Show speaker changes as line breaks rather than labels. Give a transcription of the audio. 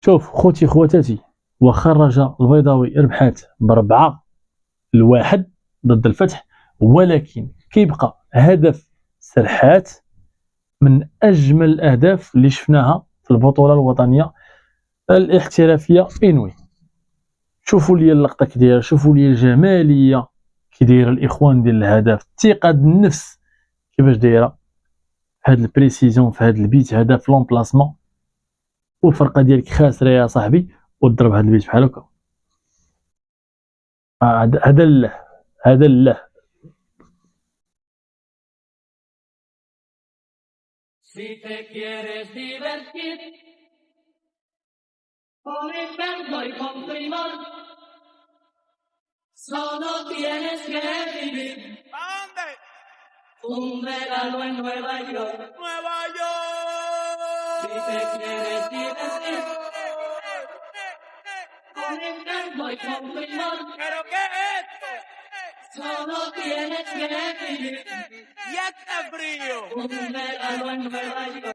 شوف خوتي خواتاتي، وخرج البيضاوي ربحات ب4-1 ضد الفتح، ولكن كيبقى هدف سرحات من اجمل الاهداف اللي شفناها في البطوله الوطنيه الاحترافيه انوي. شوفوا لي اللقطه كي دايره، شوفوا لي الجماليه كي دايره الاخوان ديال الهدف، الثقه بالنفس كيفاش دايره، هاد البريسيزون في هاد البيت هذا في لومبلاسمون، والفرقه ديالك خاسره يا صاحبي وضرب هاد البيت بحال هكا. هذا الله، هذا الله.
Si te quieres divertir con invento y con primor, solo tienes que vivir.
¿Dónde?
Un verano en Nueva York.
¡Nueva York!
Si te quieres divertir con invento y con primor,
¿Pero qué es esto?
solo tienes que vivir.
¡Y este frío!
Un verano en Nueva York.